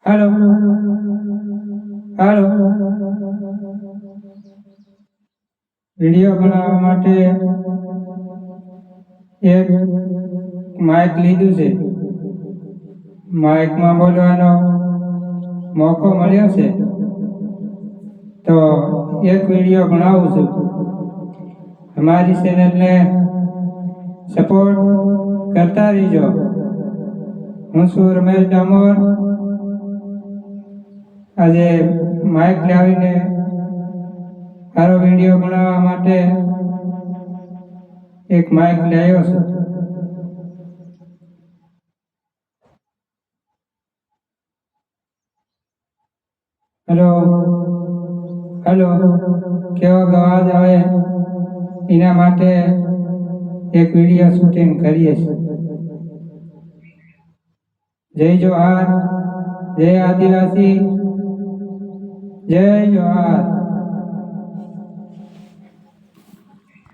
હાલો હાલો video બનાવવા માટે એક માઇક લીધું છે. માઇકમાં બોલવાનો મોકો મળ્યો છે, તો એક વિડીયો બનાવું છું. અમારી ચેનલને સપોર્ટ કરતા રહીજો. હું છું રમેશ ડામોર. આજે માઇક લાવીને સારો વિડીયો બનાવવા માટે એક માઇક લાવ્યો છું. હેલો હેલો કેવો અવાજ આવે એના માટે એક વિડીયો શૂટિંગ કરીએ છીએ. જય જોહાર, જય આદિવાસી, જય જોહાર.